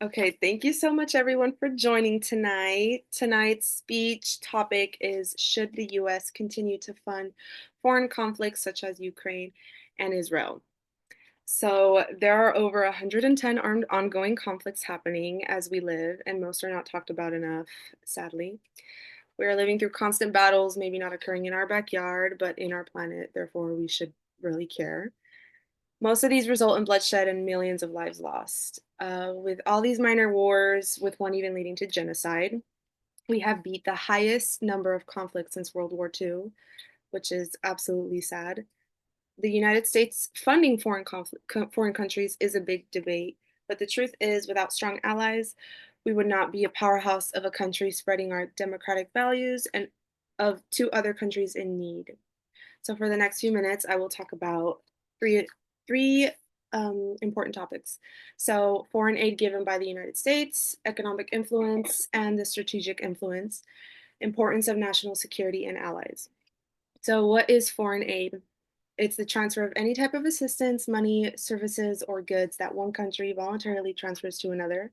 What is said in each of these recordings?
Okay, thank you so much everyone for joining tonight. Tonight's speech topic is should the US continue to fund foreign conflicts such as Ukraine and Israel? So, there are over 110 armed ongoing conflicts happening as we live, and most are not talked about enough, sadly. We are living through constant battles, maybe not occurring in our backyard, but in our planet, therefore, we should really care. Most of these result in bloodshed and millions of lives lost. With all these minor wars, with one even leading to genocide, we have beat the highest number of conflicts since World War II, which is absolutely sad. The United States funding foreign countries is a big debate, but the truth is, without strong allies, we would not be a powerhouse of a country spreading our democratic values and of to other countries in need. So for the next few minutes, I will talk about three important topics. So foreign aid given by the United States, economic influence, and the strategic influence, importance of national security and allies. So what is foreign aid? It's the transfer of any type of assistance, money, services, or goods that one country voluntarily transfers to another.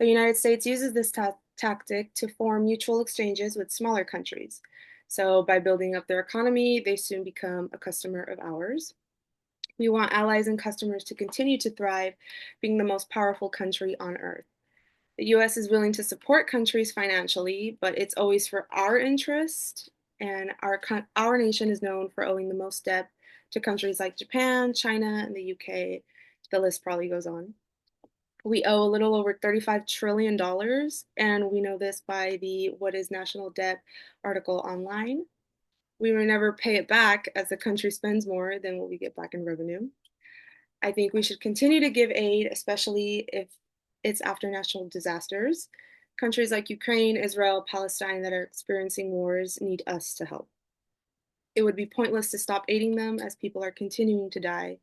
The United States uses this tactic to form mutual exchanges with smaller countries. So, by building up their economy, they soon become a customer of ours. We want allies and customers to continue to thrive, being the most powerful country on earth. The US is willing to support countries financially, but it's always for our interest, and our nation is known for owing the most debt to countries like Japan, China, and the UK. The list probably goes on. We owe a little over $35 trillion, and we know this by the What is National Debt article online. We will never pay it back as the country spends more than what we get back in revenue. I think we should continue to give aid, especially if it's after national disasters. Countries like Ukraine, Israel, Palestine that are experiencing wars need us to help. It would be pointless to stop aiding them as people are continuing to die.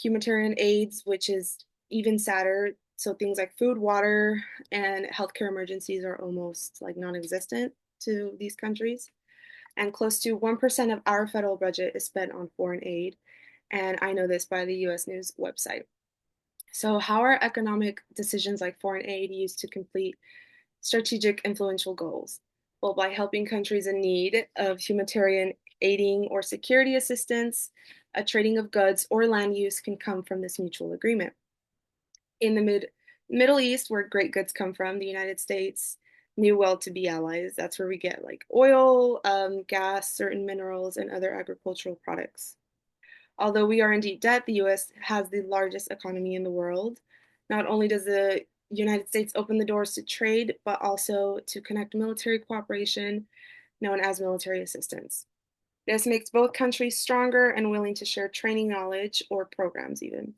Humanitarian aids, which is even sadder, so things like food, water, and healthcare emergencies are almost like non-existent to these countries. And close to 1% of our federal budget is spent on foreign aid. And I know this by the US News website. So, how are economic decisions like foreign aid used to complete strategic influential goals? Well, by helping countries in need of humanitarian aiding or security assistance, a trading of goods or land use can come from this mutual agreement. In the Middle East, where great goods come from, the United States knew well to be allies. That's where we get like oil, gas, certain minerals, and other agricultural products. Although we are in deep debt, the US has the largest economy in the world. Not only does the United States open the doors to trade, but also to connect military cooperation, known as military assistance. This makes both countries stronger and willing to share training knowledge or programs, even.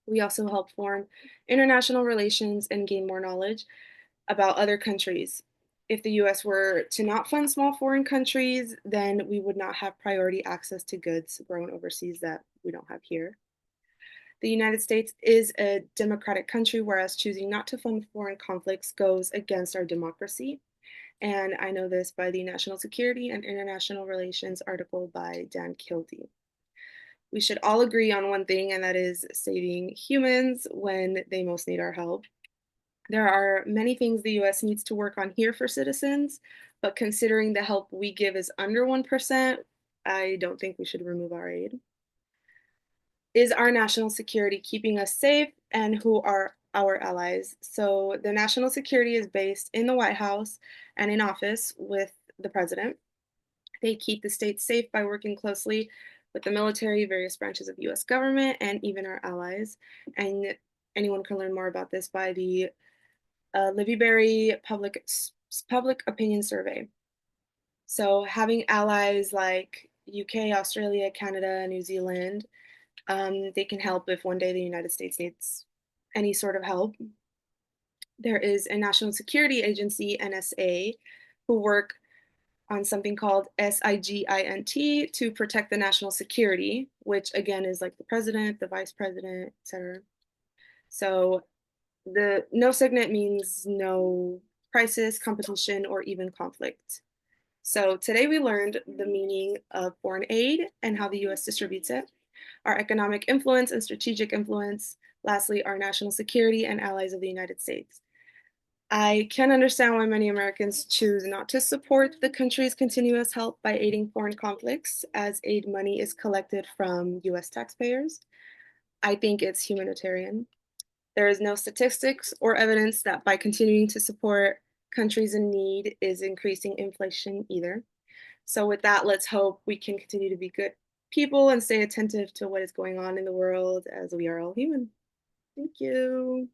We also help form international relations and gain more knowledge about other countries. If the US were to not fund small foreign countries, then we would not have priority access to goods grown overseas that we don't have here. The United States is a democratic country, whereas choosing not to fund foreign conflicts goes against our democracy. And I know this by the National Security and International Relations article by Dan Kildee. We should all agree on one thing, and that is saving humans when they most need our help. There are many things the US needs to work on here for citizens, but considering the help we give is under 1%, I don't think we should remove our aid. Is our national security keeping us safe, and who are our allies? So, the national security is based in the White House and in office with the president. They keep the state safe by working closely with the military, various branches of US government, and even our allies. And anyone can learn more about this by the Livy Berry Public Opinion Survey. So having allies like UK, Australia, Canada, New Zealand, they can help if one day the United States needs any sort of help. There is a National Security Agency, NSA, who work on something called SIGINT to protect the national security, which again is like the president, the vice president, etc. So the no signet means no crisis, competition, or even conflict. So today we learned the meaning of foreign aid and how the US distributes it, our economic influence and strategic influence, Lastly, our national security and allies of the United States. I can understand why many Americans choose not to support the country's continuous help by aiding foreign conflicts, as aid money is collected from US taxpayers. I think it's humanitarian. There is no statistics or evidence that by continuing to support countries in need is increasing inflation either. So, with that, let's hope we can continue to be good people and stay attentive to what is going on in the world as we are all human. Thank you.